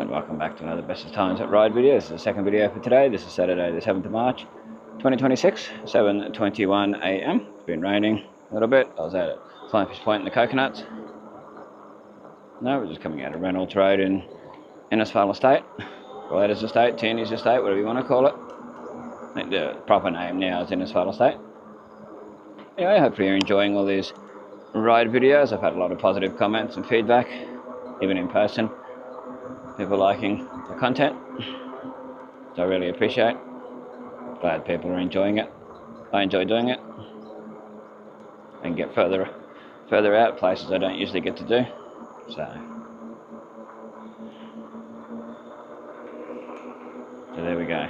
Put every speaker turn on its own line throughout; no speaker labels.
and welcome back to another Bestest Times at Ride video. This is the second video for today. This is Saturday the 7th of March 2026, 7:21 AM. It's been raining a little bit. I was out at Flying Fish Point in the Coconuts. No, we're just coming out of Reynolds Road in Innisfail Estate, Relator's Estate, Tierney's Estate, whatever you want to call it. I think the proper name now is Innisfail Estate. Anyway, hopefully you're enjoying all these ride videos. I've had a lot of positive comments and feedback, even in person. People liking the content, so I really appreciate. Glad people are enjoying it. I enjoy doing it, and get further out, places I don't usually get to do. So there we go.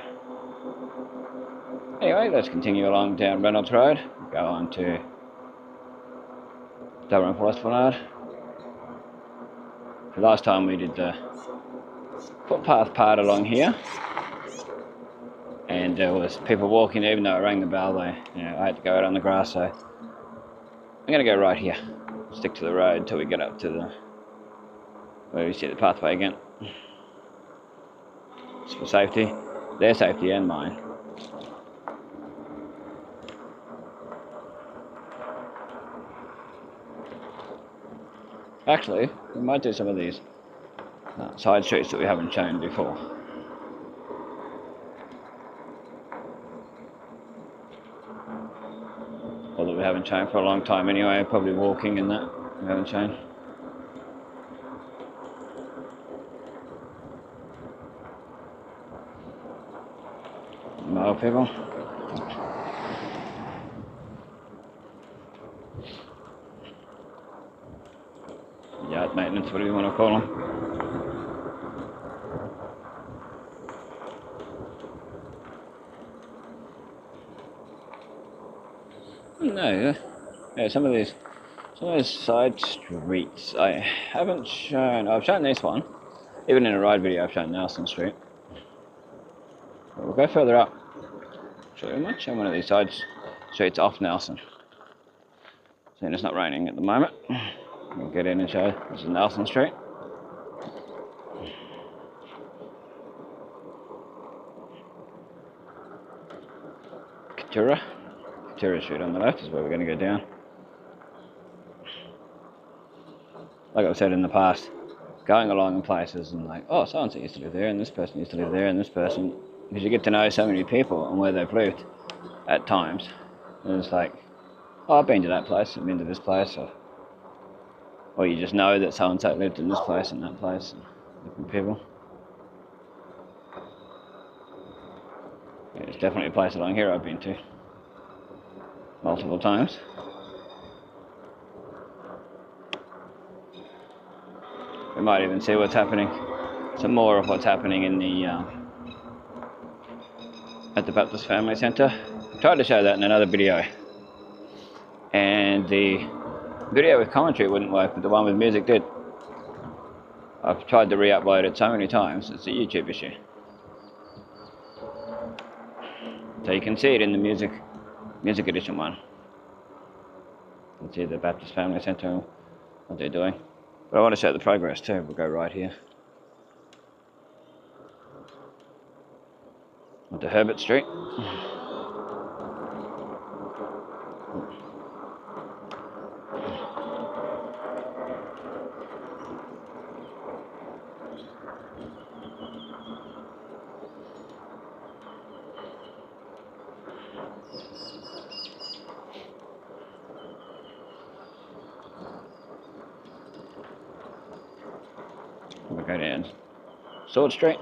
Anyway, let's continue along down Reynolds Road. Go on to Dublin Esplanade. The last time we did the footpath part along here, and there was people walking. Even though I rang the bell, I had to go out on the grass. So I'm going to go right here, stick to the road till we get up to the where we see the pathway again. It's for safety, their safety and mine. Actually, we might do some of these side streets that we haven't shown before. Or that we haven't shown for a long time anyway, probably walking and that we haven't shown. More people. Yard maintenance, whatever you want to call them. No, yeah, some of those side streets I haven't shown. I've shown this one, even in a ride video. I've shown Nelson Street. But we'll go further up. We might show one of these side streets off Nelson. Seeing it's not raining at the moment, we'll get in and show. This is Nelson Street. Katura Street on the left is where we're going to go down. Like I've said in the past, going along in places and like, oh, so and so used to live there, and this person used to live there, and this person, because you get to know so many people and where they've lived at times. And it's like, oh, I've been to that place, I've been to this place, or you just know that so and so lived in this place and that place, and different people. There's definitely a place along here I've been to multiple times. We might even see what's happening, some more of what's happening in the at the Baptist Family Centre. I tried to show that in another video, and the video with commentary wouldn't work, but the one with music did. I've tried to re-upload it so many times, it's a YouTube issue. So you can see it in the music edition one. You can see the Baptist Family Centre, what they're doing. But I want to show the progress too. We'll go right here onto Herbert Street. We'll go down Sword Street.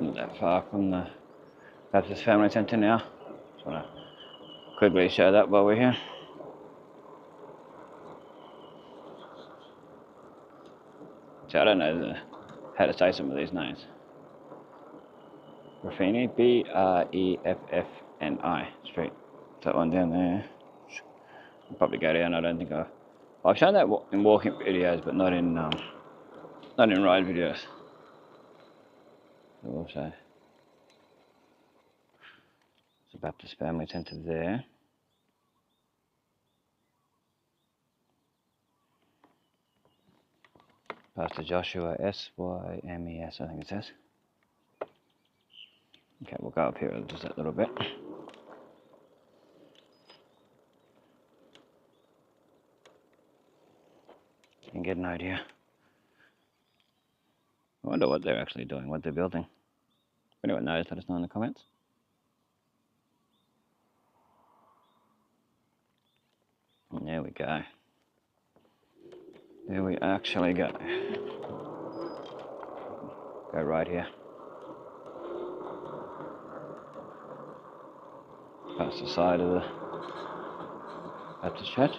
Not that far from the Baptist Family Centre now. Just want to quickly show that while we're here. So I don't know how to say some of these names. Breffini, Breffni Street. That one down there. I'll probably go down. I don't think I've shown that in walking videos, but not in ride videos. Also, it's a Baptist Family Centre there. Pastor Joshua S-Y-M-E-S, I think it says. Okay, we'll go up here just that little bit. You can get an idea. I wonder what they're actually doing, what they're building. If anyone knows, let us know in the comments. And there we go. There we actually go. Go right here. Past the side of the Baptist Church.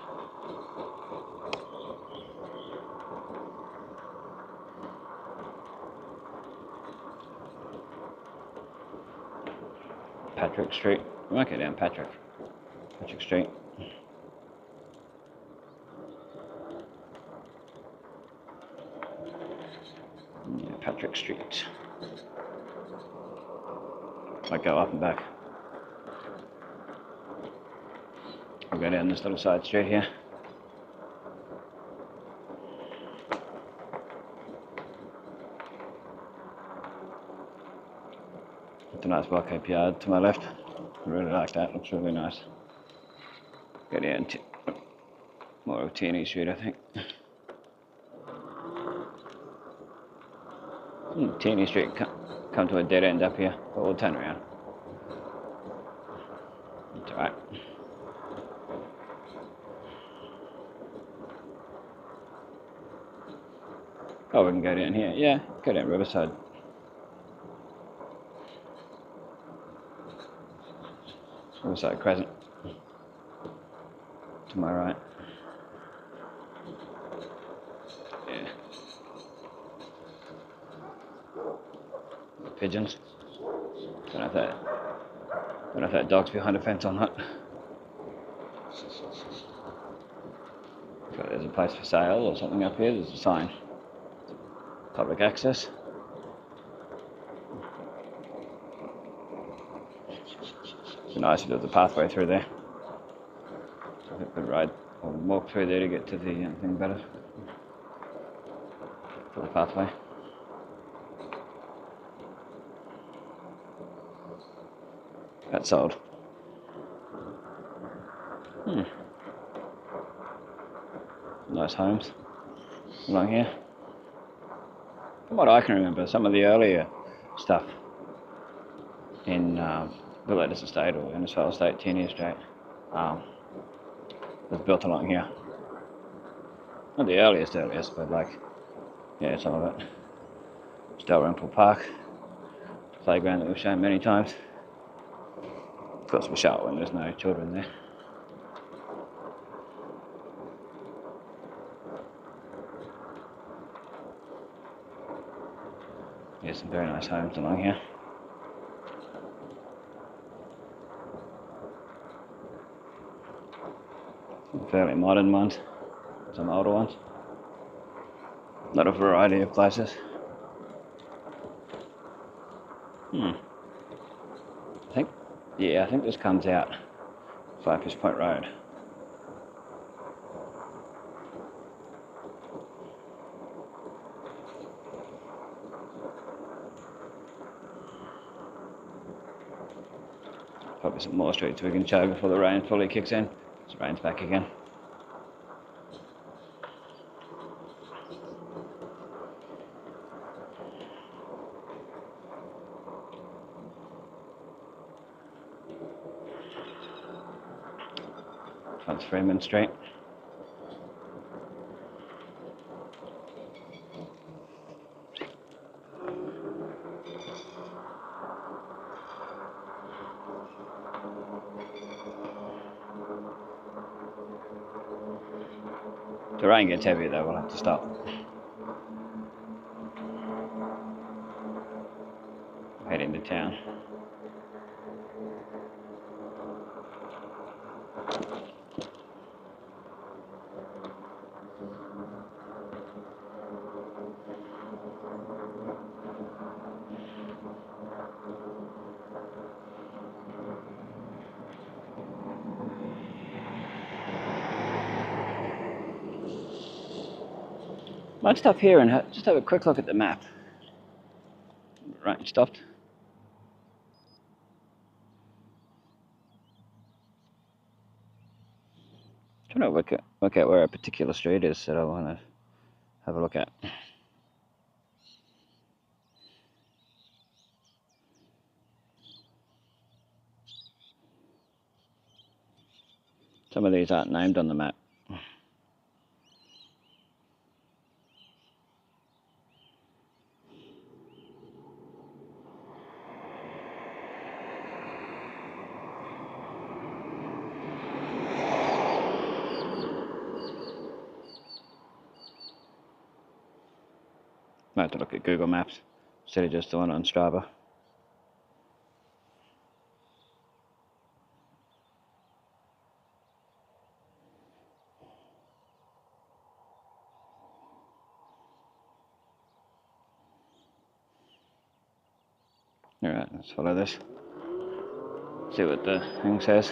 Patrick Street. We might go down Patrick Street. Yeah, Patrick Street. Might go up and back. We'll go down this little side street here. It's a nice Barcape yard to my left. I really like that, looks really nice. Go down to more of Tierney Street, I think. Tierney Street come to a dead end up here, but we'll turn around. It's alright. Oh, we can go down here. Yeah, go down Riverside. Riverside Crescent. To my right. Yeah. The pigeons. Don't know if that dog's behind a fence or not. So there's a place for sale or something up here. There's a sign. Public access. It's nice to do the pathway through there. So I could ride or walk through there to get to the thing better. For the pathway. That's sold. Nice homes along here. From what I can remember, some of the earlier stuff in Villegas Estate or Innisfail Estate, Tierney Estate, was built along here. Not the earliest, but like, yeah, some of it. Dalrymple Park, playground that we've shown many times. Of course, we show it when there's no children there. There's some very nice homes along here. Some fairly modern ones, some older ones. Not a variety of places. I think this comes out Cypress Point Road. Probably some more streets we can chug before the rain fully kicks in. It rains back again. That's Freeman Street. The rain gets heavy though, we'll have to stop. Head into town. Might stop here and just have a quick look at the map. Right, stopped. Trying to work out where a particular street is that I want to have a look at. Some of these aren't named on the map. I have to look at Google Maps instead of just the one on Strava. Alright, let's follow this. See what the thing says.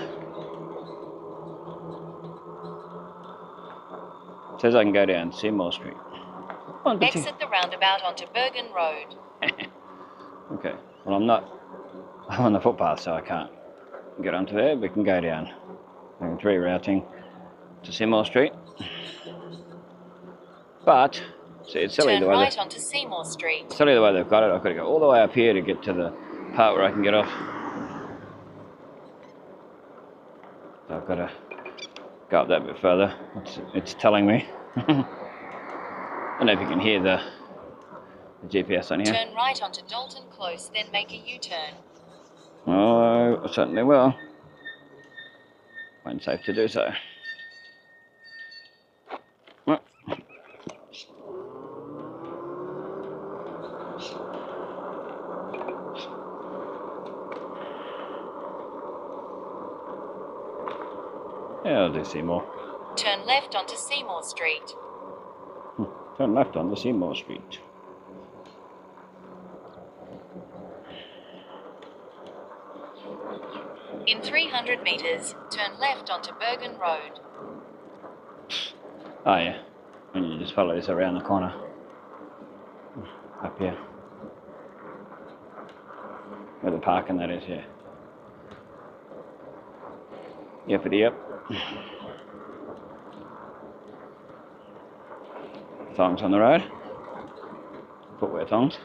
It says I can go down Seymour Street.
Exit the roundabout onto Bergen Road.
Okay, well I'm on the footpath, so I can't get onto there. We can go down. It's rerouting to Seymour Street. But, see, it's silly the way
right onto Seymour Street.
Silly the way they've got it. I've got to go all the way up here to get to the part where I can get off. So I've got to go up that bit further. It's telling me. I don't know if you can hear the GPS on here.
Turn right onto Dalton Close, then make a U-turn.
Oh, I certainly will. When safe to do so. Well. Yeah, I'll do Seymour.
Turn left onto Seymour Street.
Turn left onto Seymour Street.
In 300 meters, turn left onto Bergen Road.
Oh yeah, and you just follow this around the corner. Up here. Where the parking that is, yeah. Yepity yep. Thongs on the road. Footwear thongs.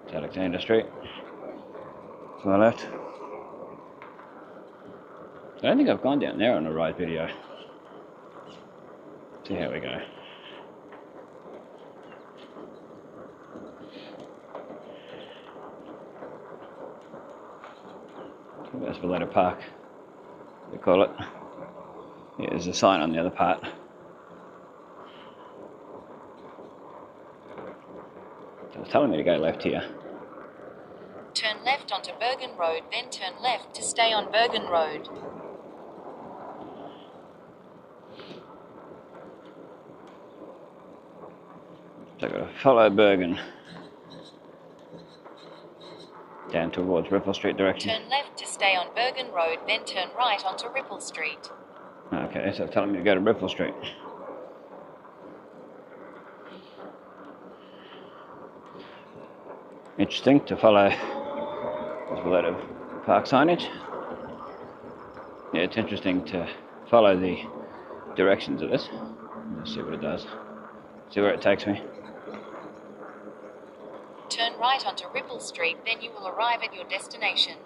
It's Alexander Street. To my left. I don't think I've gone down there on a ride video. See how we go. That's Valletta Park, they call it. Yeah, there's a sign on the other part. So it's telling me to go left here.
Turn left onto Bergen Road, then turn left to stay on Bergen Road.
So I've got to follow Bergen down towards Ripple Street direction.
Turn left to stay on Bergen Road, then turn right onto Ripple Street.
Okay, so it's telling me to go to Ripple Street. Interesting to follow this Valletta Park signage. Yeah, it's interesting to follow the directions of this. Let's see what it does. See where it takes me.
Turn right onto Ripple Street, then you will arrive at your destination.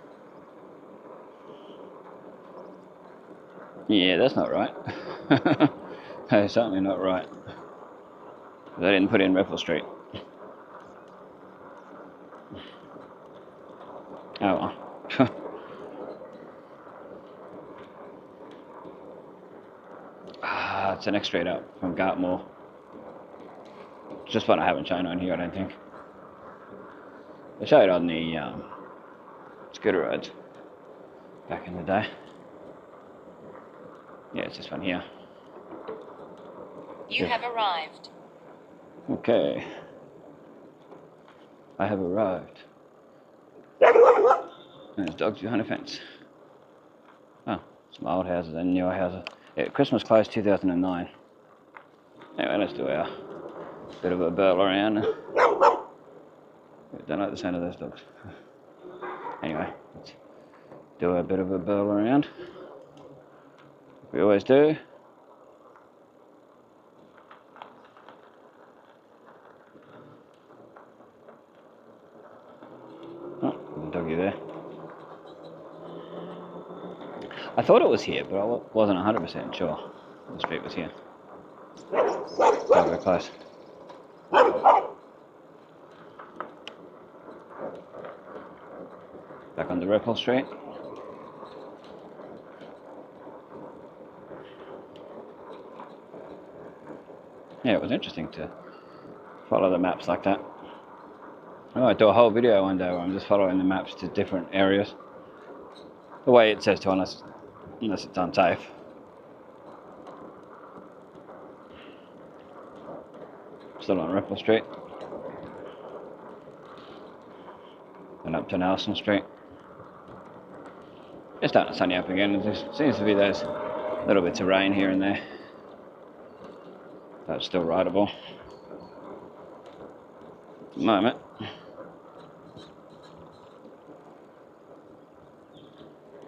Yeah, that's not right. That's certainly not right. They didn't put in Ripple Street. Oh well. It's the next street up from Gartmore. It's just one I haven't shown on here, I don't think. I showed on the scooter roads back in the day. Yeah, it's this one here.
You have arrived.
Okay. I have arrived. There's dogs behind a fence. Oh, some old houses and newer houses. Yeah, Christmas closed 2009. Anyway, let's do our bit of a burl around. Don't like the sound of those dogs. Anyway, let's do a bit of a burl around. We always do. Oh, there's a doggy there. I thought it was here, but I wasn't 100% sure the street was here. So very close. Back on the Reborn Street. Yeah, it was interesting to follow the maps like that. I might do a whole video one day where I'm just following the maps to different areas. The way it says to, unless it's unsafe. Still on Reborn Street. And up to Nelson Street. It's starting to sunny up again. There seems to be those little bits of rain here and there. But it's still rideable. At the moment.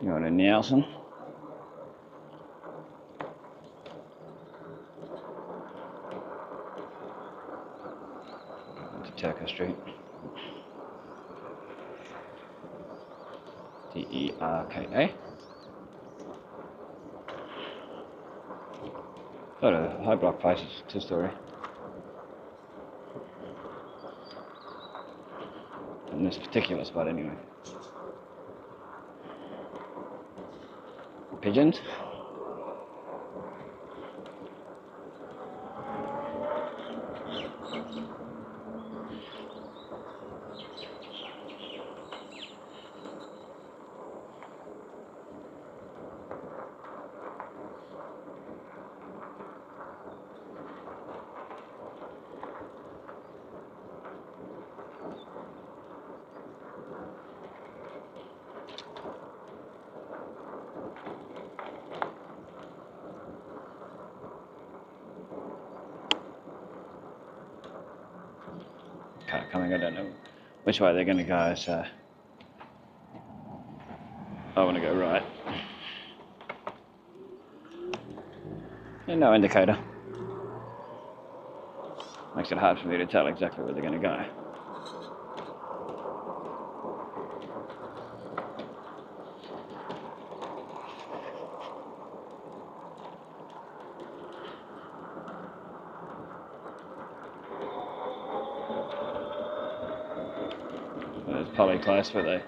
Going to Nelson. To Turker Street. Terka. Got a high block place, it's 2-story. In this particular spot anyway. Pigeons. Car coming, I don't know which way they're going to go, so I want to go right. And no indicator. Makes it hard for me to tell exactly where they're going to go. There's Polly Close where they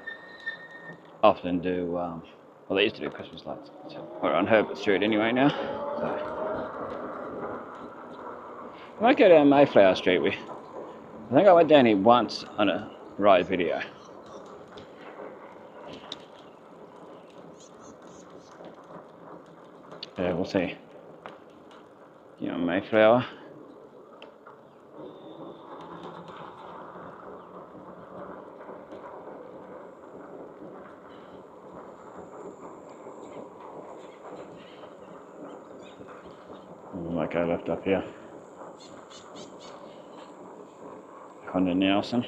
often do, well, they used to do Christmas lights. So we're on Herbert Street anyway now. So I might go down Mayflower Street. I think I went down here once on a ride video. Yeah, we'll see. You know, Mayflower. Might go left up here. Onto Nelson.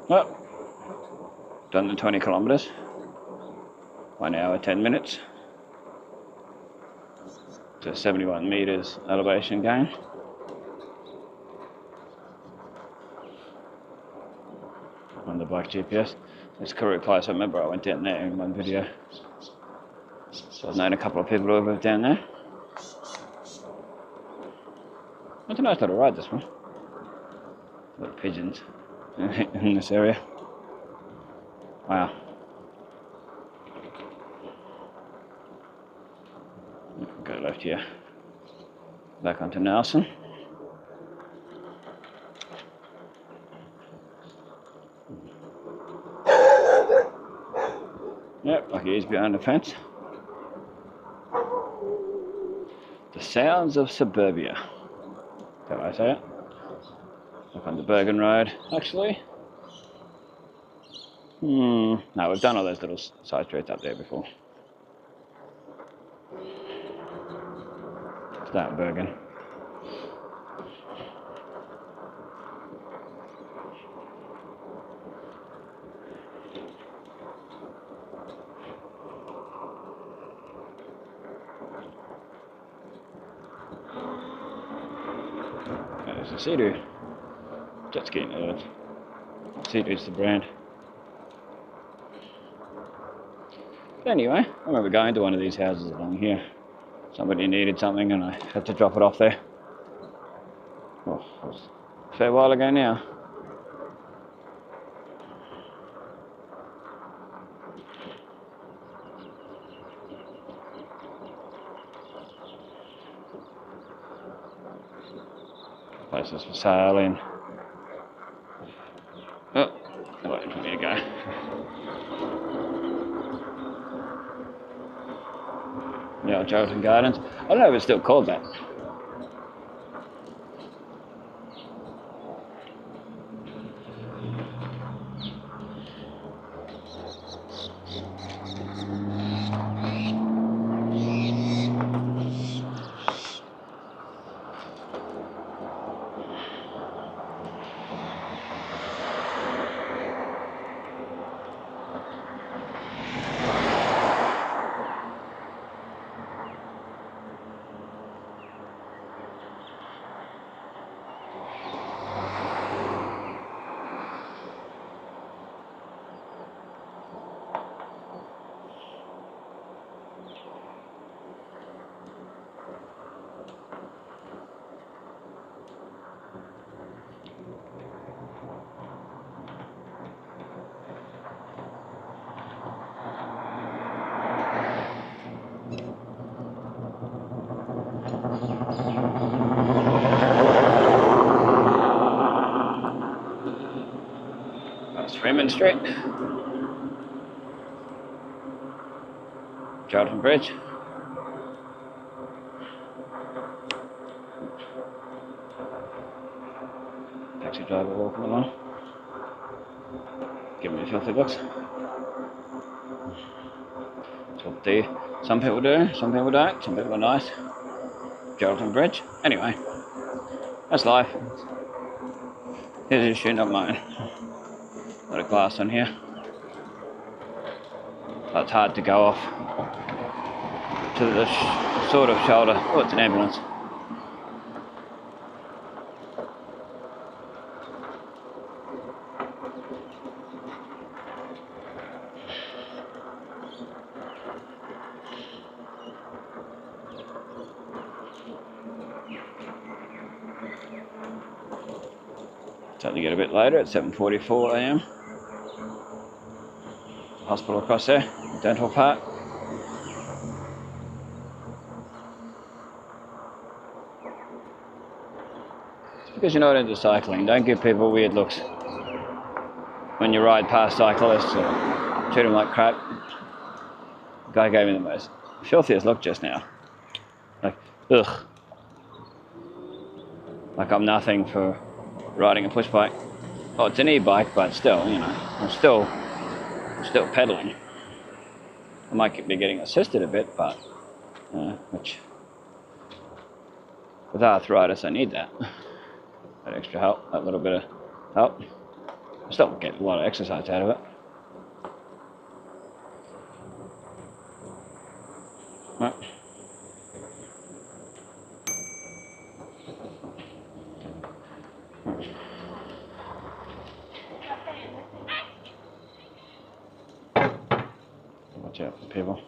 Oh, done the 20 kilometres. 1 hour 10 minutes. To 71 metres elevation gain. On the bike GPS. It's Karoo Close. I remember I went down there in one video. So I've known a couple of people who have lived down there. It's a nice little ride, this one. Little pigeons in this area. Wow. Go left here. Back onto Nelson. Yep, like he is behind the fence. The sounds of suburbia. Can I say it? Up on the Bergen Road, actually. No, we've done all those little side streets up there before. Start Bergen. There's a Sea-Doo. Jet ski nerds. Sea-Doo's the brand. But anyway, I remember going to one of these houses along here. Somebody needed something and I had to drop it off there. Oh, it was a fair while ago now. Places for sale in. Oh, no waiting for me to go. The old Geraldton Gardens. I don't know if it's still called that. That's Freeman Street. Geraldton Bridge. Taxi driver walking along. Giving me filthy looks. That's what some people do, some people don't, some people are nice. Geraldton Bridge. Anyway, that's life. Here's his shoe, not mine. Got a glass on here. So it's hard to go off to the sort of shoulder. Oh, it's an ambulance. Starting to get a bit later at 7:44 a.m. Hospital across there, dental part. It's because you're not into cycling. Don't give people weird looks when you ride past cyclists or treat them like crap. The guy gave me the most filthiest look just now. Like, ugh. Like I'm nothing for riding a push bike. Oh, it's an e-bike, but still, you know, I'm still pedaling. I might be getting assisted a bit, but which with arthritis I need that extra help, that little bit of help. I still get a lot of exercise out of it. Right. Watch out for people.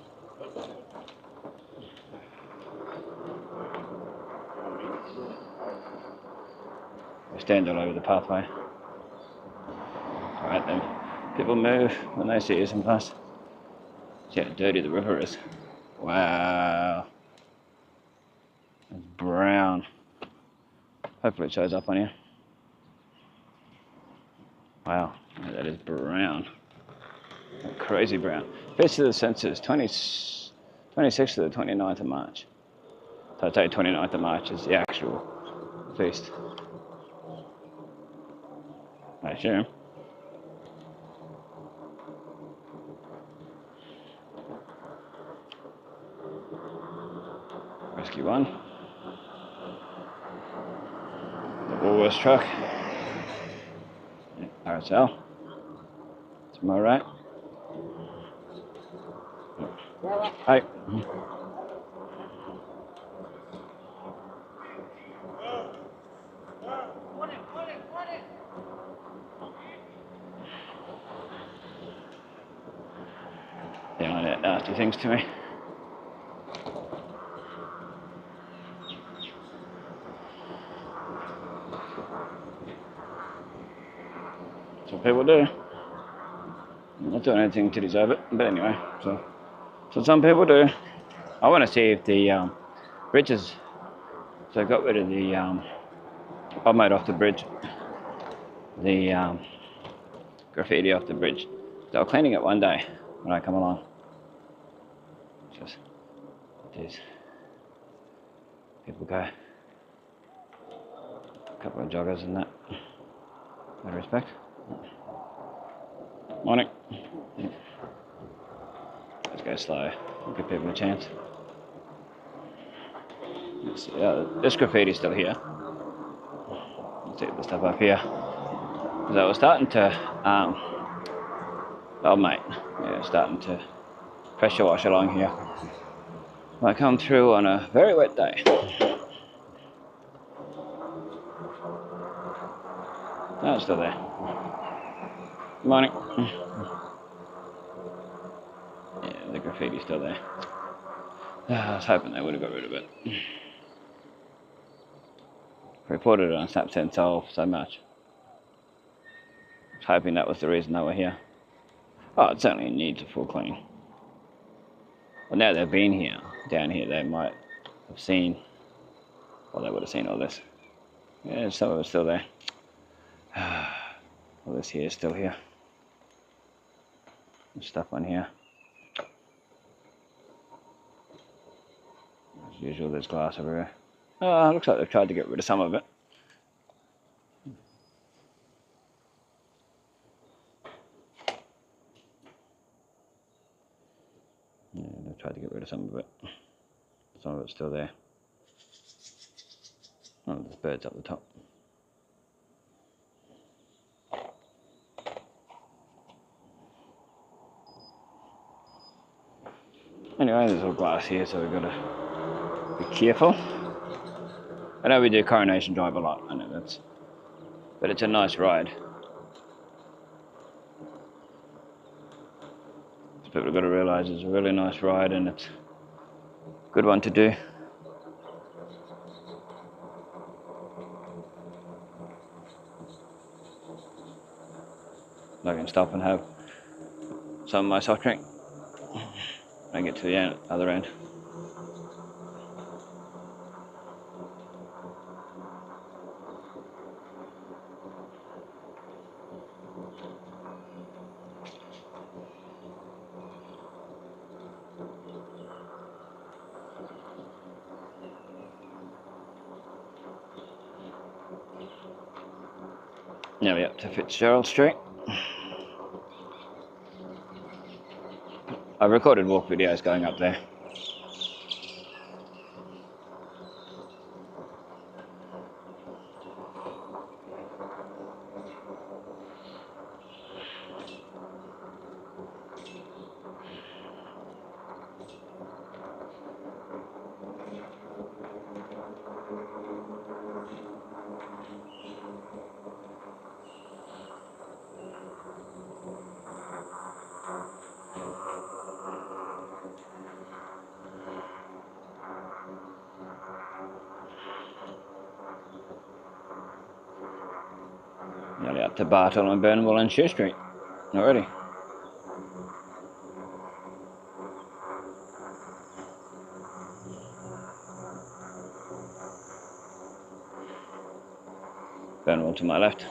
They stand all over the pathway. Alright then. People move when they see you sometimes. See how dirty the river is. Wow. It's brown. Hopefully it shows up on you. Wow, that is brown. Crazy brown. Feast of the Senses, 26th to the 29th of March. So I'd say 29th of March is the actual feast. I assume. one. The Woolworths truck. RSL. To my right. Hi. They want that nasty things to me. That's what people do. I'm not doing anything to deserve it, but anyway, so some people do. I want to see if the bridges. So I got rid of the I made off the bridge. The graffiti off the bridge. They were cleaning it one day when I come along. Just these people go. A couple of joggers and that. Out of respect. Morning. Let's go slow. Give people a chance. Let's see, this graffiti's still here. Let's see the stuff up here. Because I was starting to, oh mate, yeah, starting to pressure wash along here. I come through on a very wet day. No, it's still there. Good morning. Yeah, the graffiti's still there. I was hoping they would have got rid of it. Reported it on Snapchat so much. I was hoping that was the reason they were here. Oh, it certainly needs a full clean. Well, now they've been here, down here, they might have seen, well, they would have seen all this. Yeah, some of it's still there. All this here is still here. There's stuff on here. As usual, there's glass everywhere. Looks like they've tried to get rid of some of it. Yeah, they've tried to get rid of some of it. Some of it's still there. Oh, there's birds up the top. Anyway, there's all glass here, so we've got to be careful. I know we do Coronation Drive a lot, I know that's, but it's a nice ride. So people have got to realise it's a really nice ride and it's a good one to do. I can stop and have some of my soft drink when I get to the other end. Now we're up to Fitzgerald Street. I've recorded walk videos going up there. Nearly up to Bartle and Burnwell and Shew Street already. Burnwell to my left.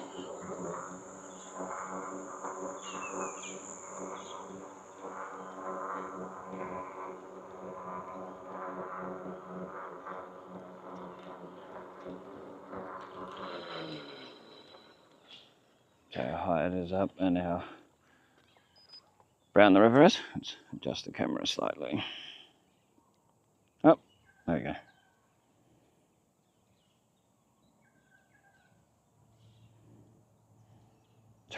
So how high it is up and how brown the river is. Let's adjust the camera slightly. Oh, there we go.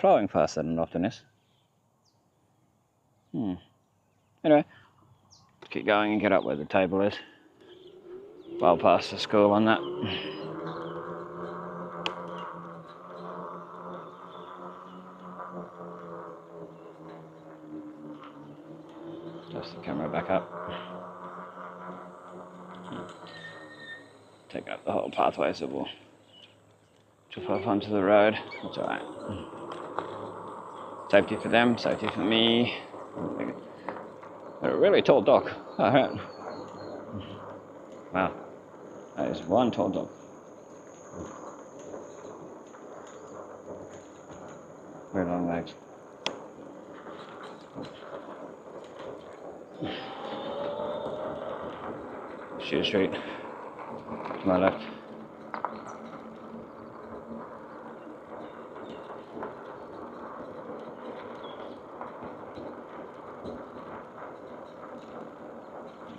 throwing faster than it often is. Anyway, keep going and get up where the table is. Well past the school on that. Adjust the camera back up. Take up the whole pathway so we'll jump off onto the road. That's alright. Safety for them, safety for me. They're a really tall dog. Alright. Wow. That is one tall dog. Very long legs. Shoot straight to my left.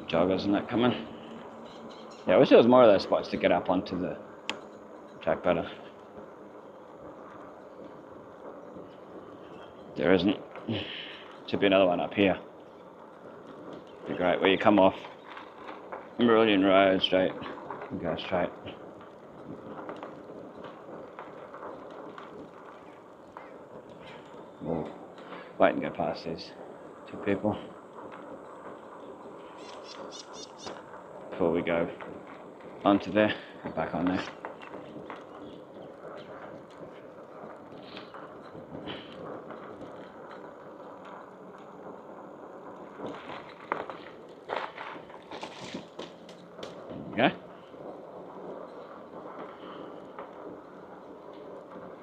Joggers and that coming. Yeah, I wish there was more of those spots to get up onto the track better. There isn't. Should be another one up here. Be great where you come off Meridian Road straight and go straight. We'll wait and go past these two people before we go onto there and back on there. Okay.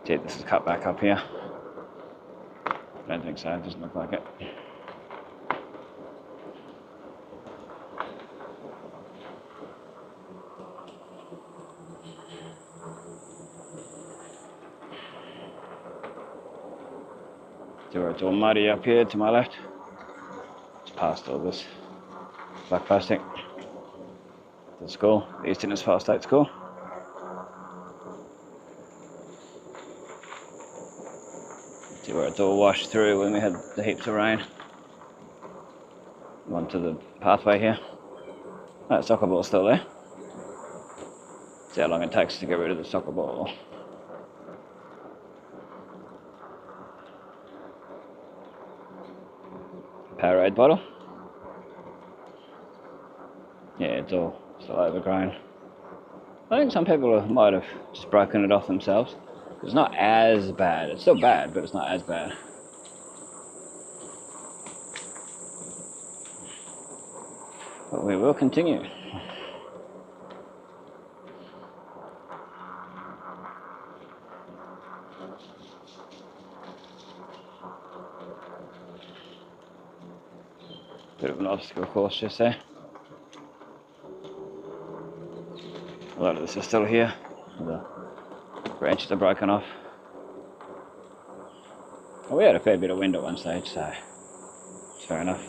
See, this is cut back up here. I don't think so, it doesn't look like it. See where it's all muddy up here to my left? It's past all this black plastic. The school, the East Innisfail State School. See where it's all washed through when we had the heaps of rain. Onto the pathway here. That soccer ball's still there. See how long it takes to get rid of the soccer ball. Powerade bottle. Yeah, it's all still overgrown. I think some people might have just broken it off themselves. It's not as bad. It's still bad, but it's not as bad. But we will continue. Bit of an obstacle course just there. A lot of this is still here. The branches are broken off. Well, we had a fair bit of wind at one stage, so it's fair enough.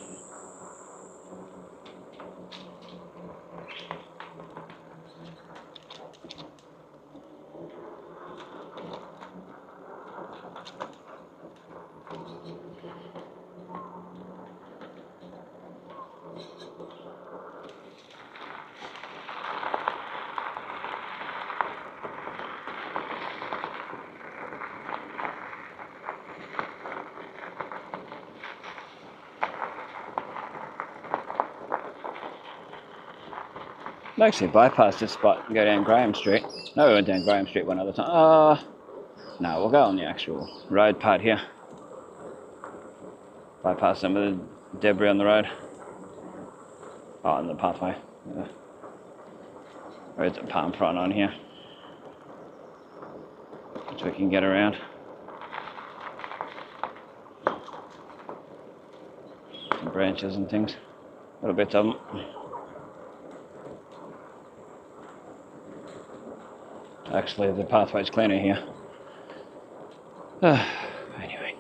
Actually bypass this spot and go down Graham Street. No, we went down Graham Street one other time. No, we'll go on the actual road part here. Bypass some of the debris on the road. Oh, on the pathway. Yeah. There's a palm front on here, which we can get around. Some branches and things. Little bits of them. Actually, the pathway's cleaner here. Anyway,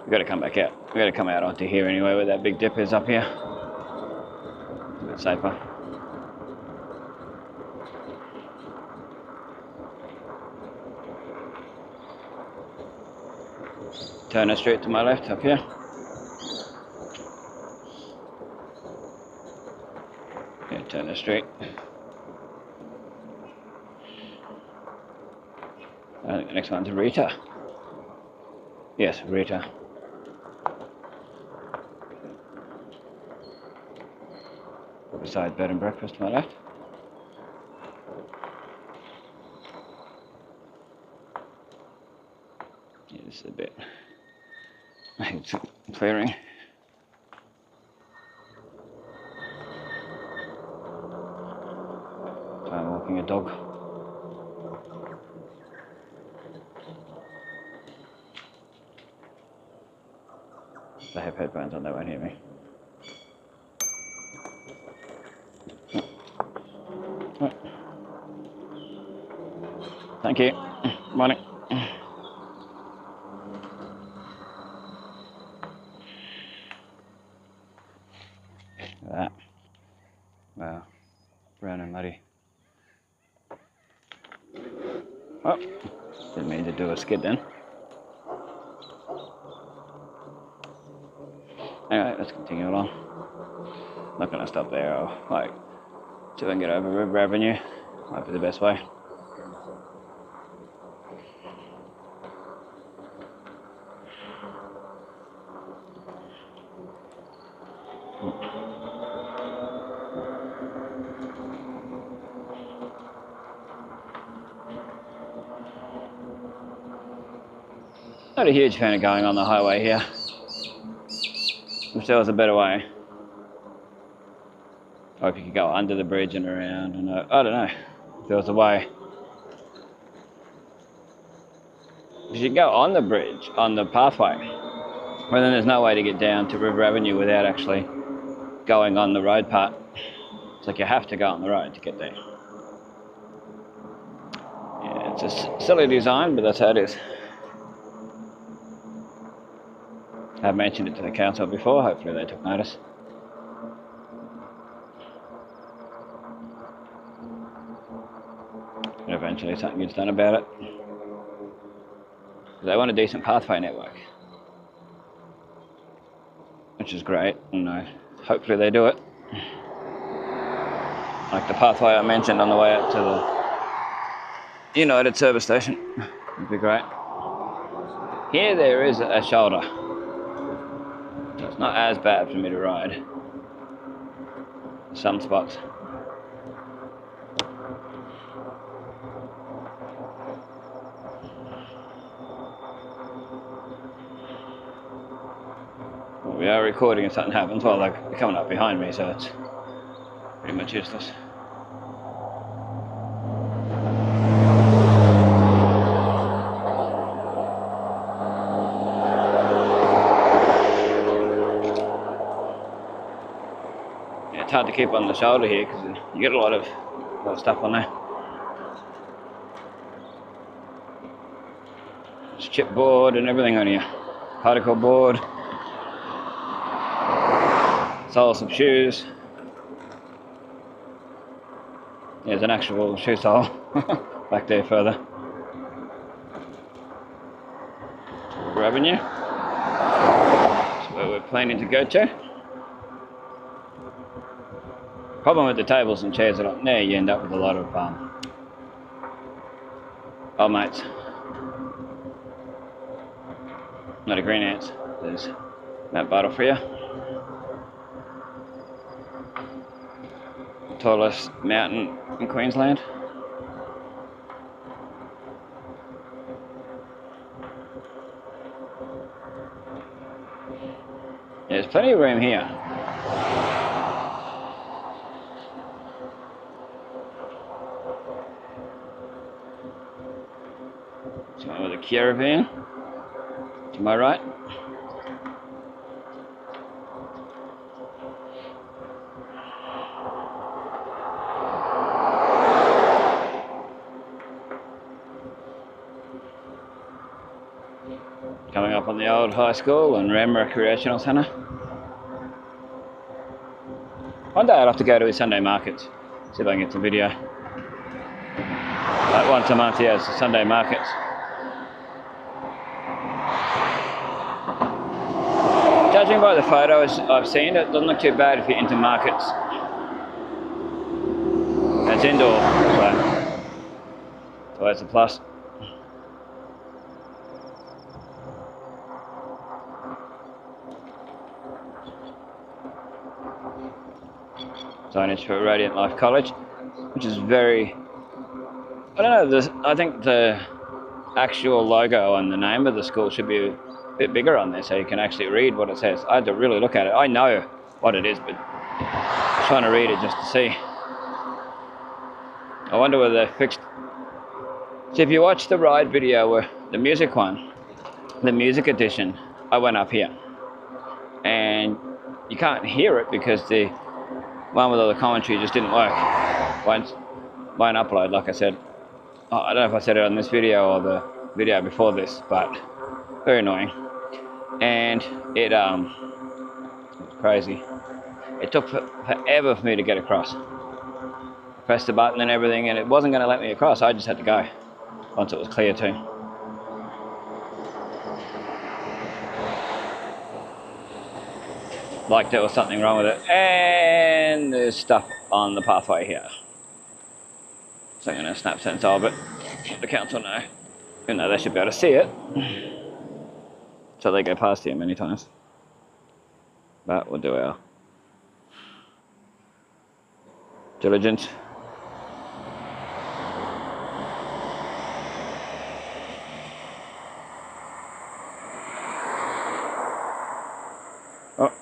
we've got to come back out. We've got to come out onto here anyway, where that big dip is up here. It's a bit safer. Turner Street to my left up here. Yeah, Turner Street. I think the next one's Rita. Yes, Rita. Beside bed and breakfast to my left. Yeah, this is a bit. It's clearing. I'm walking a dog. They have headphones on, they won't hear me. Right. Thank you. Morning. Look at that. Wow. Brown and muddy. Oh, didn't mean to do a skid then. Anyway, let's continue along. Not gonna stop there. I'll like see if I can get over River Avenue. Might be the best way. Not a huge fan of going on the highway here. Wish there was a better way. Or if you could go under the bridge and around, and I don't know. If there was a way. You should go on the bridge, on the pathway. Well, then there's no way to get down to River Avenue without actually going on the road part. It's like you have to go on the road to get there. Yeah, it's a silly design, but that's how it is. I've mentioned it to the council before, hopefully they took notice. And eventually something gets done about it. They want a decent pathway network. Which is great, and hopefully they do it. Like the pathway I mentioned on the way up to the United service station. Would be great. Here there is a shoulder. So it's not as bad for me to ride. Some spots. Well, we are recording if something happens. Well, they're coming up behind me, so it's pretty much useless. Yeah, it's hard to keep on the shoulder here because you get a lot of stuff on there. There's chipboard and everything on here. Particle board. Soles of shoes. There's an actual shoe sole back there further. River Avenue. That's where we're planning to go to. Problem with the tables and chairs are up there, you end up with a lot of old mates. Not a green ants. There's Mount Bartle for you. Tallest mountain in Queensland. There's plenty of room here. Someone with a caravan to my right. Coming up on the old high school and Ram Recreational Centre. One day I'll have to go to his Sunday markets, see if I can get some video. Like once a month he has the Sunday markets. Judging by the photos I've seen, it doesn't look too bad if you're into markets. It's indoor, so it's a plus. Signage for Radiant Life College, which is very, I don't know, I think the actual logo and the name of the school should be a bit bigger on there so you can actually read what it says. I had to really look at it. I know what it is, but I'm trying to read it just to see. I wonder whether they fixed. So if you watch the ride video, where the music one, the music edition, I went up here and you can't hear it because the one with all the commentary just didn't work. Won't upload, like I said. I don't know if I said it on this video or the video before this, but very annoying. And it crazy. It took forever for me to get across. Pressed the button and everything, and it wasn't going to let me across. I just had to go once it was clear too. Like there was something wrong with it. And there's stuff on the pathway here. So I'm going to snap sense of it. Let the council know. Even though they should be able to see it. So they go past here many times. But we'll do our diligence. Oh.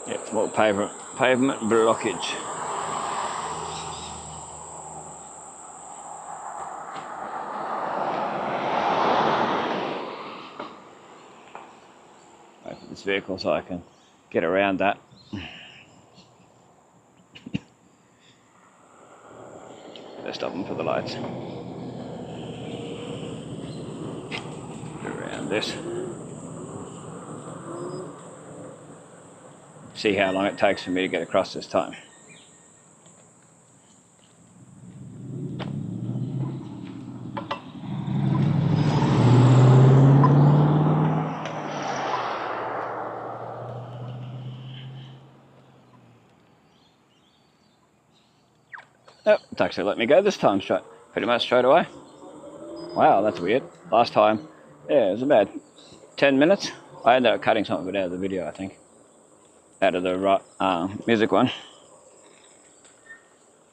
Yeah, small pavement blockage. Open this vehicle so I can get around that. They're stopping for the lights. Around this. See how long it takes for me to get across this time. Oh, it's actually let me go this time, pretty much straight away. Wow, that's weird. Last time, yeah, it was about 10 minutes. I ended up cutting some of it out of the video, I think. Out of the music one.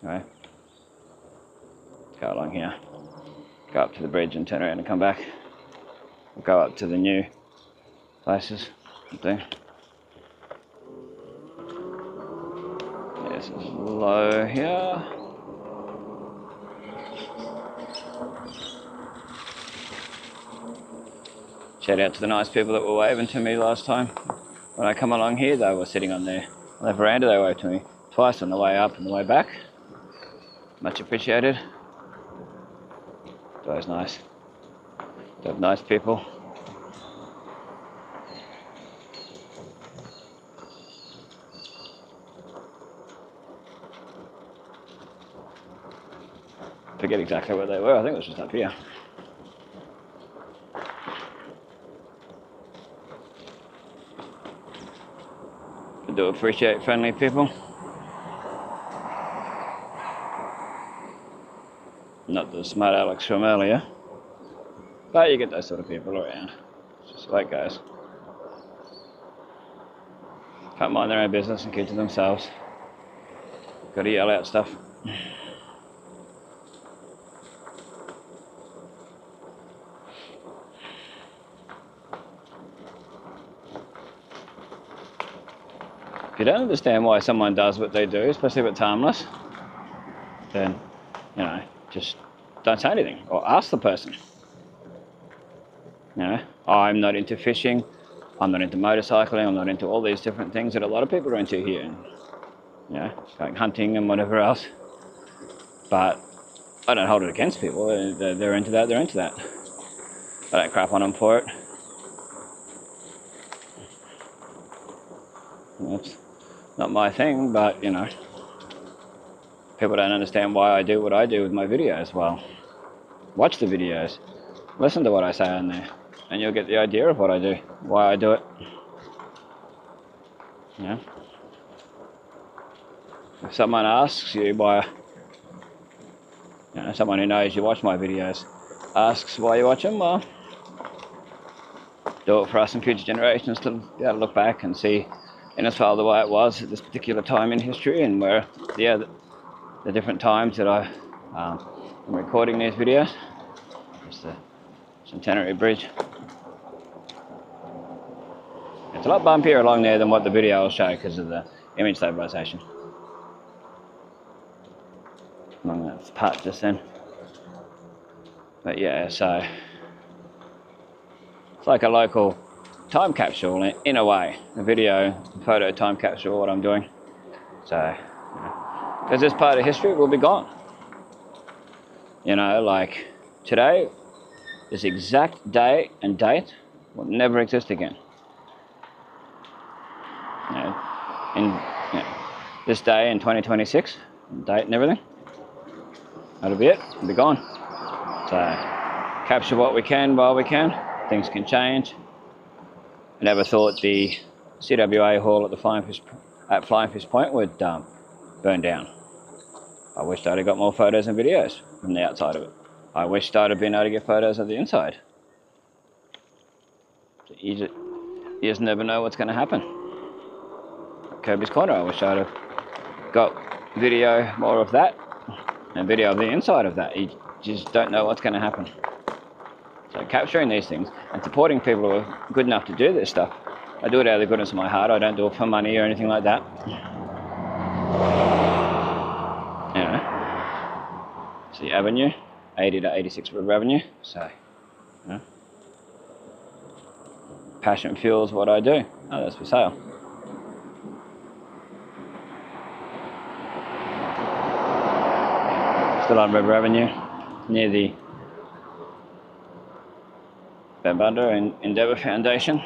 Anyway, go along here. Go up to the bridge and turn around and come back. We'll go up to the new places. There. This is low here. Shout out to the nice people that were waving to me last time. When I come along here, they were sitting on their veranda. They waved to me twice on the way up and the way back. Much appreciated. It's always nice to have nice people. Forget exactly where they were. I think it was just up here. I do appreciate friendly people. Not the smart Alex from earlier. But you get those sort of people around. It's just the way it goes. Can't mind their own business and keep to themselves. Got to yell out stuff. you don't understand why someone does what they do, especially if it's harmless, then, you know, just don't say anything, or ask the person. You know, I'm not into fishing, I'm not into motorcycling, I'm not into all these different things that a lot of people are into here, and, you know, going hunting and whatever else. But I don't hold it against people. They're into that, they're into that. I don't crap on them for it. That's not my thing, but, you know, people don't understand why I do what I do with my videos. Well, watch the videos, listen to what I say on there, and you'll get the idea of what I do, why I do it. You know? If someone asks you why, you know, someone who knows you watch my videos asks why you watch them, well, do it for us and future generations to be able to look back and see Innisfail the way it was at this particular time in history, and where, yeah, the different times that I'm recording these videos. It's the Centenary Bridge. It's a lot bumpier along there than what the video will show because of the image stabilization. Along that part just then. But yeah, so it's like a local time capsule in a way, a video, photo time capsule, what I'm doing. So, because this part of history will be gone. You know, like today, this exact day and date will never exist again. You know, this day in 2026, date and everything, that'll be it, it'll be gone. So, capture what we can while we can. Things can change. I never thought the CWA hall at the Flying Fish Point would burn down. I wished I'd have got more photos and videos from the outside of it. I wished I'd have been able to get photos of the inside. So you just never know what's going to happen. At Kirby's Corner, I wish I'd have got video more of that and video of the inside of that. You just don't know what's going to happen. So capturing these things and supporting people who are good enough to do this stuff, I do it out of the goodness of my heart. I don't do it for money or anything like that. You know, see Avenue, 80 to 86 River Avenue. So, you know, passion fuels what I do. Oh, that's for sale. Still on River Avenue, near the Babunda and Endeavour Foundation.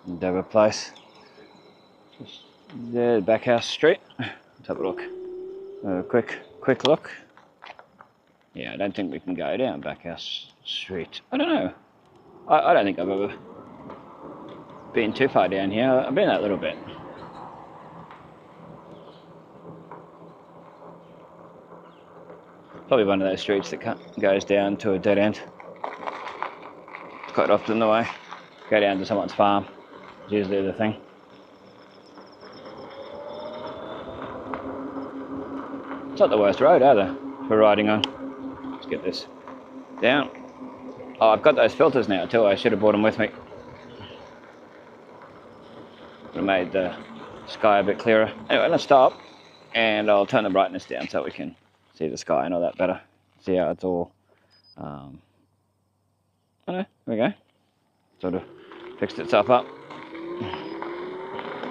Endeavour Place. Just there, Backhouse Street. Let's have a look. Quick look. Yeah, I don't think we can go down Backhouse Street. I don't know. I don't think I've ever been too far down here. I've been that little bit. Probably one of those streets that goes down to a dead end. It's quite often the way. Go down to someone's farm. It's usually the thing. It's not the worst road either for riding on. Let's get this down. Oh, I've got those filters now too. I should have brought them with me. Would have made the sky a bit clearer. Anyway, let's stop and I'll turn the brightness down so we can see the sky and all that better. See how it's all, I don't know, there we go. Sort of fixed itself up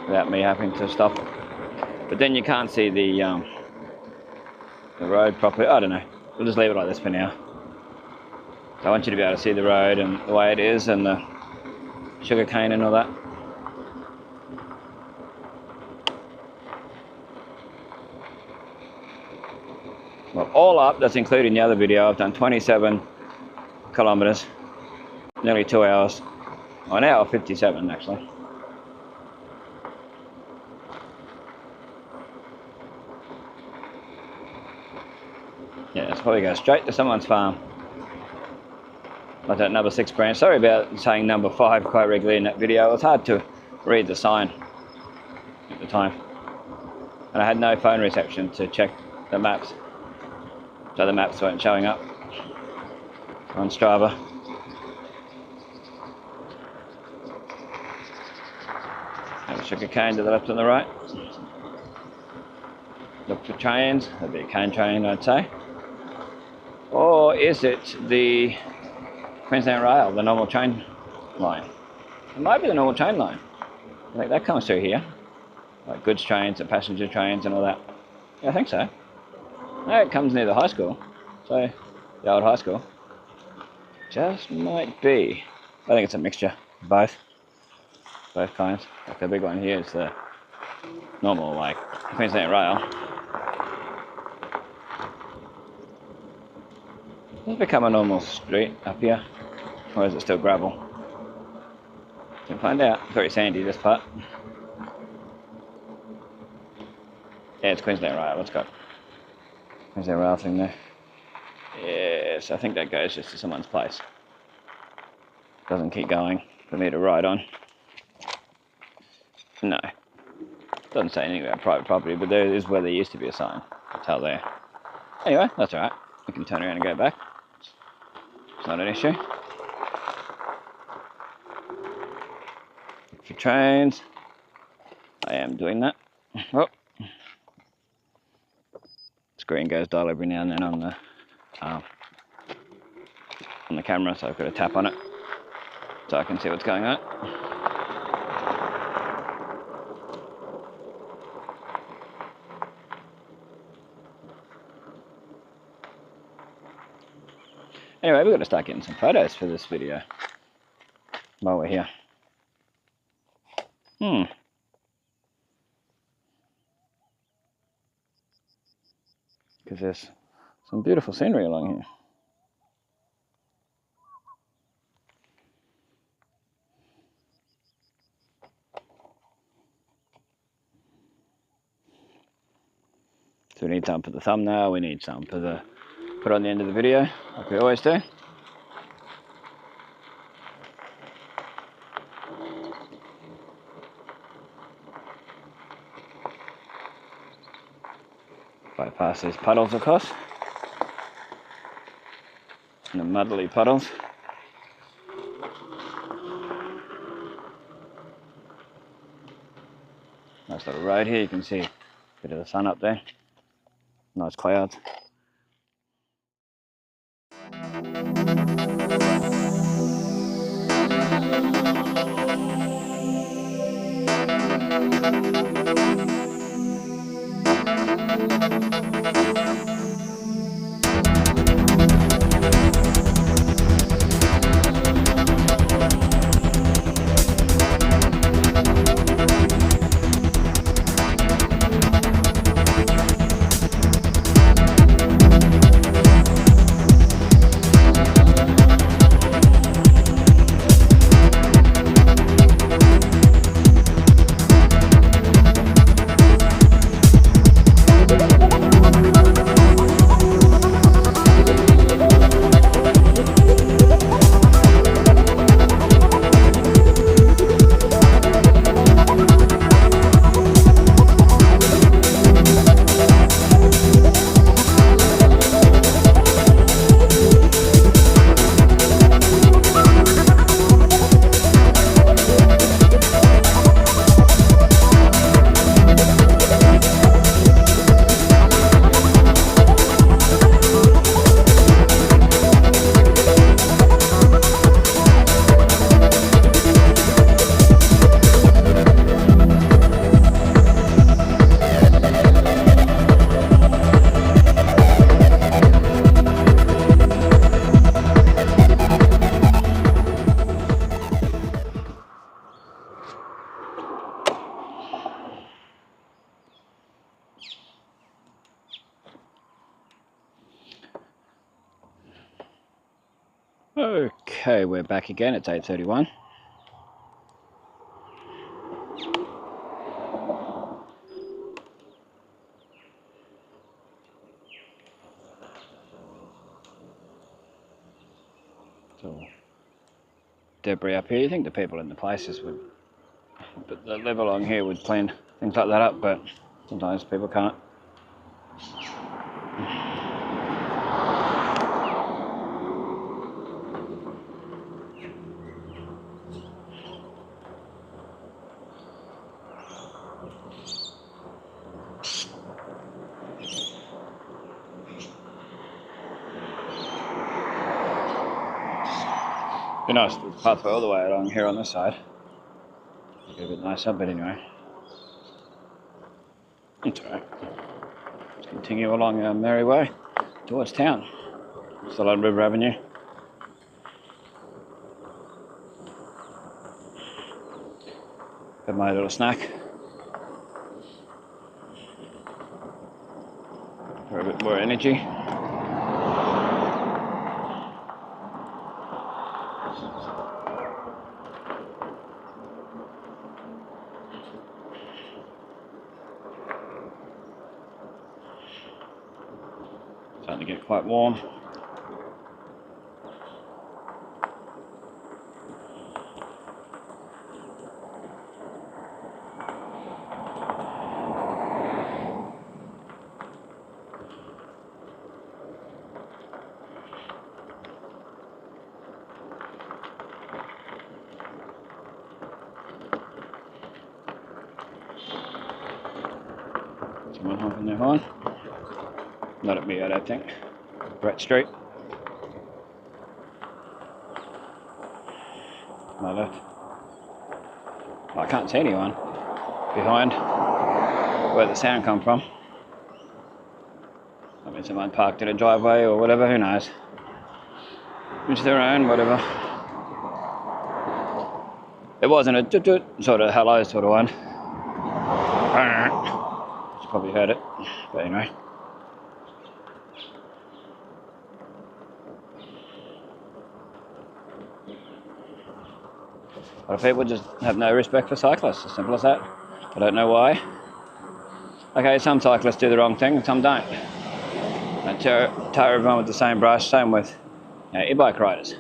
without me having to stop. But then you can't see the road properly. I don't know, we'll just leave it like this for now. So I want you to be able to see the road and the way it is and the sugar cane and all that. Well, all up, that's including the other video, I've done 27 kilometers, nearly 2 hours, an hour 57 actually. Yeah, it's probably go straight to someone's farm. Like that number 6 branch. Sorry about saying number 5 quite regularly in that video. It was hard to read the sign at the time. And I had no phone reception to check the maps. So the maps weren't showing up on Strava. Have a sugar cane to the left and the right. Look for trains. That'd be a cane train, I'd say. Or is it the Queensland Rail, the normal train line? It might be the normal train line. I think that comes through here. Like goods trains and passenger trains and all that. Yeah, I think so. No, it comes near the high school. So, the old high school. Just might be. I think it's a mixture of both. Both kinds. Like the big one here is the normal, like, Queensland Rail. Has it become a normal street up here? Or is it still gravel? Can find out. It's very sandy, this part. Yeah, it's Queensland Rail. Let's go. Queensland Rail thing there. Yes, I think that goes just to someone's place. Doesn't keep going for me to ride on. No. Doesn't say anything about private property, but there is where there used to be a sign. I'll tell there. Anyway, that's alright. We can turn around and go back. It's not an issue. For trains, I am doing that. Oh. Screen goes dull every now and then on the camera, so I've got to tap on it so I can see what's going on. Anyway, we've got to start getting some photos for this video while we're here. Because there's some beautiful scenery along here. So we need some for the thumbnail, we need some for the put on the end of the video, like we always do. Bypass these puddles, of course. And the muddly puddles. Nice little road here, you can see a bit of the sun up there. Nice clouds. Okay, we're back again. It's 8:31. So, debris up here. You think the people in the places would, but the live along here would clean things like that up, but sometimes people can't. Be nice to pathway all the way along here on this side. Get a bit nicer, but anyway. It's alright. Let's continue along our merry way towards town. Still on River Avenue. Got my little snack. For a bit more energy. Starting to get quite warm. Someone honking their horn. Not at me, I don't think. Brett Street. My left. Well, I can't see anyone behind where the sound come from. I mean, someone parked in a driveway or whatever, who knows. It's their own, whatever. It wasn't a toot-toot sort of hello sort of one. You probably heard it, but anyway. A lot of people just have no respect for cyclists, as simple as that. I don't know why. Okay, some cyclists do the wrong thing and some don't. And tar everyone with the same brush, same with e-bike riders.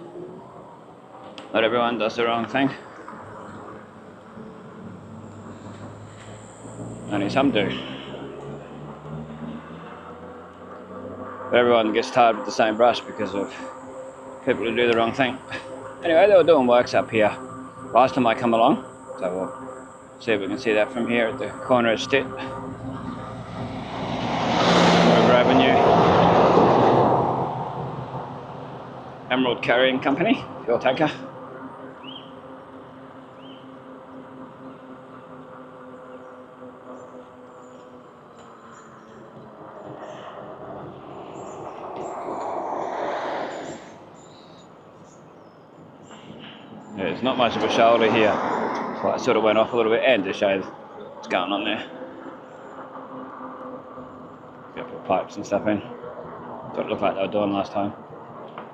Not everyone does the wrong thing. Only some do. But everyone gets tarred with the same brush because of people who do the wrong thing. Anyway, they were doing works up here last time I come along, so we'll see if we can see that from here at the corner of Stitt. River Avenue. Emerald Carrying Company, fuel tanker. There's not much of a shoulder here, so I sort of went off a little bit and to show what's going on there. Got put pipes and stuff in. What it looked like they were doing last time.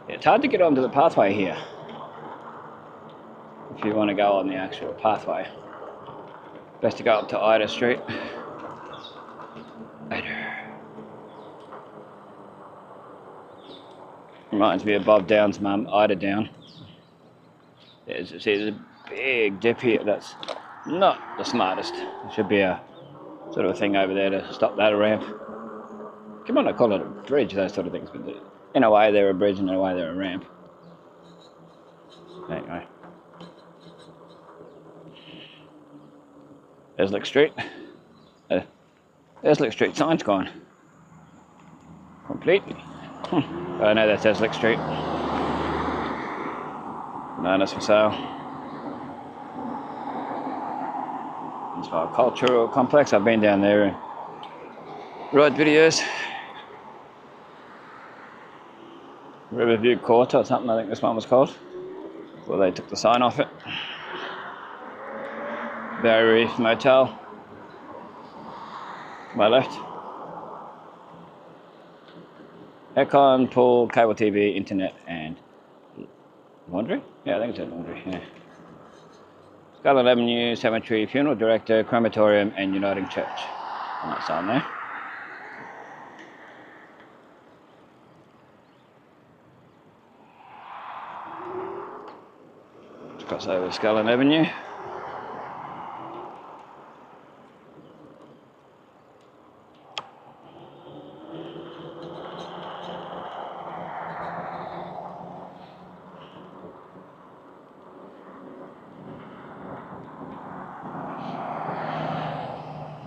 Yeah, it's hard to get onto the pathway here if you want to go on the actual pathway. Best to go up to Ida Street. Reminds me of Bob Down's mum, Ida Down. There's a big dip here that's not the smartest. There should be a sort of a thing over there to stop that, a ramp. Come on, I call it a bridge, those sort of things, but in a way they're a bridge and in a way they're a ramp. Anyway. There's Lick Street. There's Lick Street, sign's gone. Completely. But I know that says Lick Street. Bananas for sale. Innisfail Cultural Complex. I've been down there and ride videos. Riverview Court or something, I think this one was called. Well, they took the sign off it. Barrier Reef Motel. My left. Aircon, pool, cable TV, internet, and laundry? Yeah, I think it's a laundry, yeah. Scarlet Avenue, Cemetery, Funeral Director, Crematorium, and Uniting Church. On that sign there. Let's cross over Scarlet Avenue.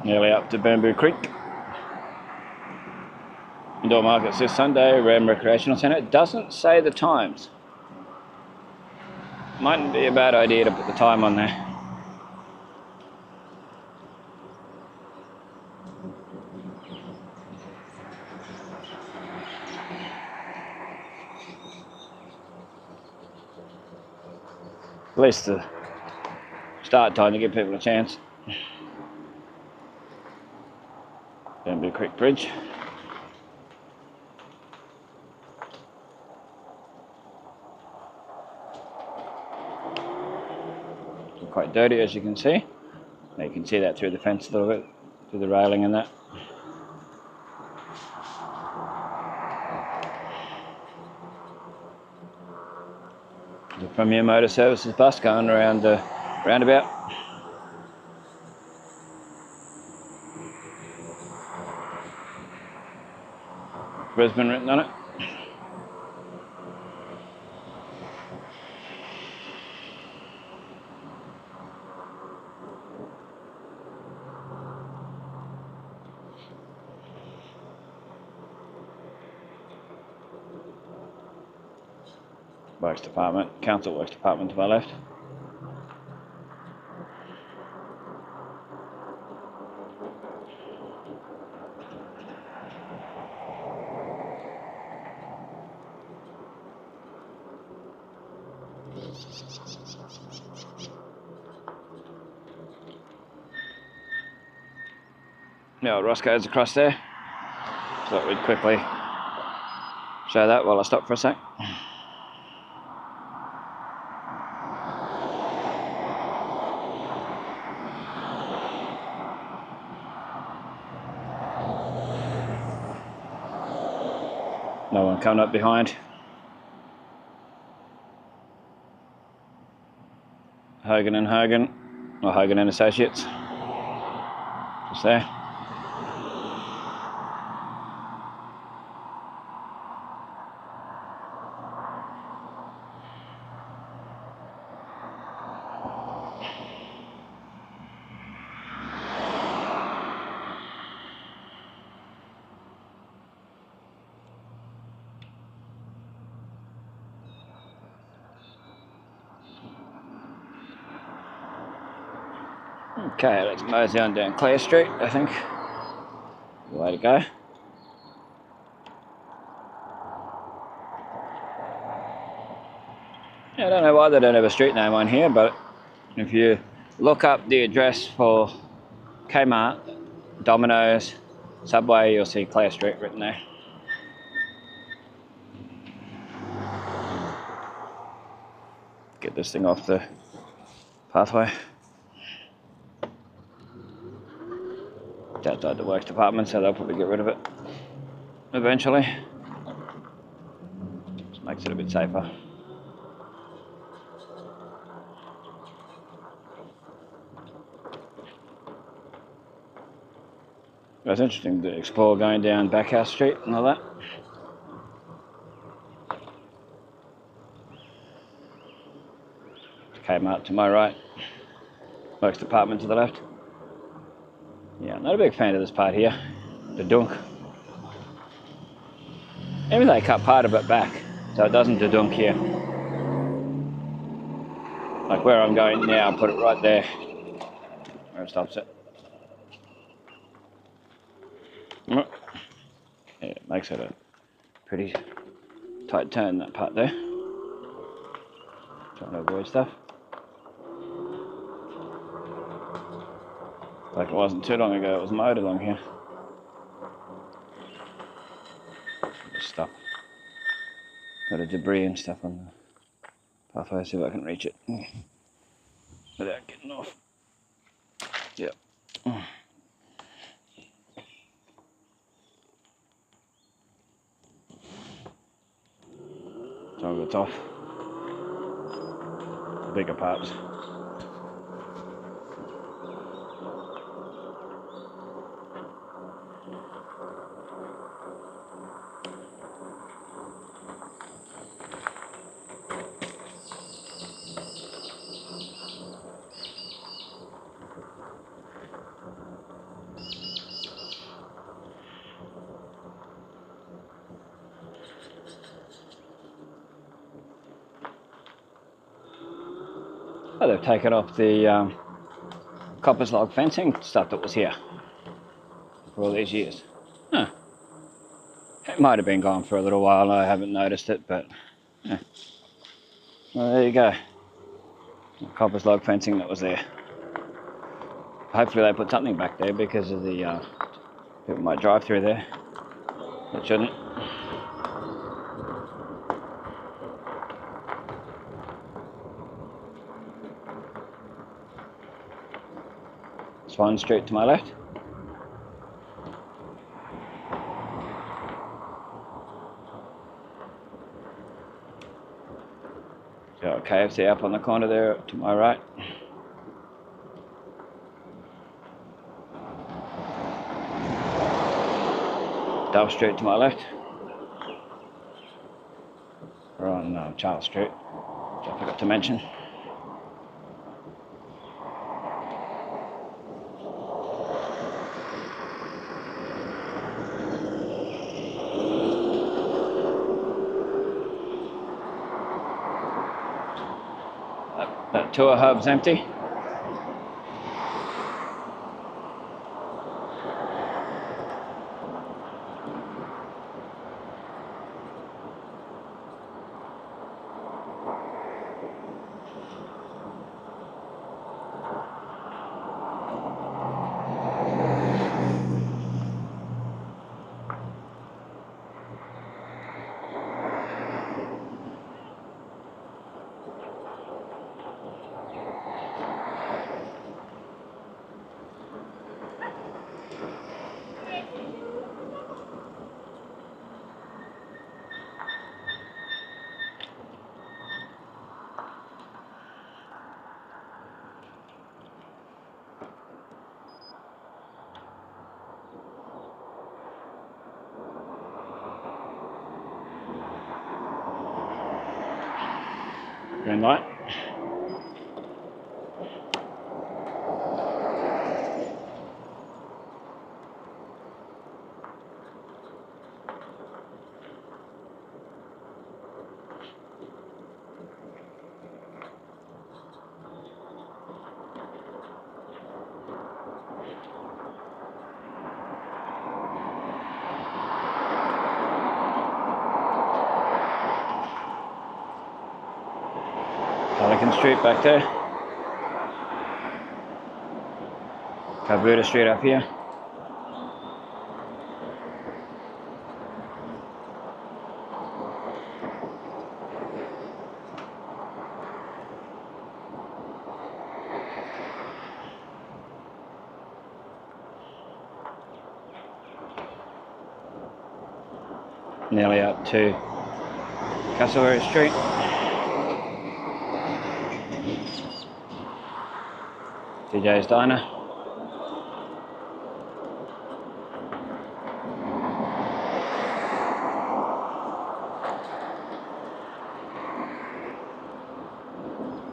Nearly up to Bamboo Creek. Indoor markets this Sunday, Ram Recreational Centre. It doesn't say the times. Mightn't be a bad idea to put the time on there. At least the start time to give people a chance. Gonna be a quick bridge. It's quite dirty, as you can see. Now you can see that through the fence a little bit, through the railing and that. The Premier Motor Services bus going around the roundabout. Brisbane written on it. Works Department, Council Works Department to my left. Now Roscoe's across there. Thought we'd quickly show that while I stop for a sec. No one coming up behind. Hogan and Hogan, or Hogan and Associates. Just there. Okay, let's mosey on down Clare Street, I think. The way to go. Yeah, I don't know why they don't have a street name on here, but if you look up the address for Kmart, Domino's, Subway, you'll see Clare Street written there. Get this thing off the pathway. It's outside the Works Department, so they'll probably get rid of it eventually. Just makes it a bit safer. It was interesting to explore going down Backhouse Street and all that. Kmart to my right, Works Department to the left. Yeah, I'm not a big fan of this part here, the dunk. Maybe they cut part of it back so it doesn't dunk here. Like where I'm going now, put it right there where it stops it. Yeah, it makes it a pretty tight turn, that part there. Trying to avoid stuff. Like it wasn't too long ago, it was mowed along here. Just stop. Got a debris and stuff on the pathway, see if I can reach it without getting off. Yep. Some of it's off. The bigger parts. Oh, they've taken off the copper's log fencing stuff that was here for all these years. Huh. It might have been gone for a little while, I haven't noticed it, but yeah. Well, there you go. The copper's log fencing that was there. Hopefully they put something back there because of the people might drive through there. It shouldn't. Swan Street to my left. Got KFC up on the corner there to my right. Dove Street to my left. We're on Charles Street, which I forgot to mention. That tour hub's empty. Green light. Pelican Street back there. Caboodle Street up here. Nearly up to Castleberry Street. DJ's Diner.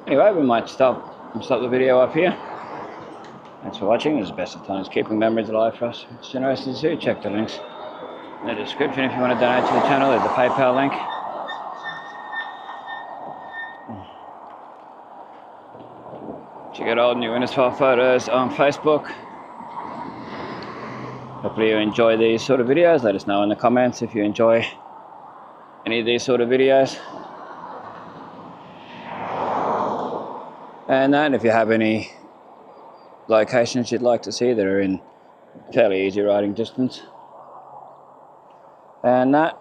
Anyway, we might stop the video up here. Thanks for watching. This is Bestestimes, keeping memories alive for us. It's interesting to check the links in the description if you want to donate to the channel. There's the PayPal link. Check out old new Innisfail photos on Facebook. Hopefully you enjoy these sort of videos. Let us know in the comments if you enjoy any of these sort of videos. And if you have any locations you'd like to see that are in fairly easy riding distance. And that,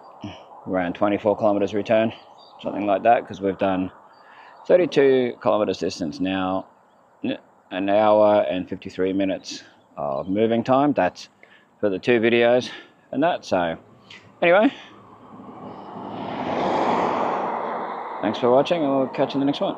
around 24 kilometers return, something like that, because we've done 32 kilometers distance now, an hour and 53 minutes of moving time. That's for the two videos and that. So anyway, thanks for watching, and we'll catch you in the next one.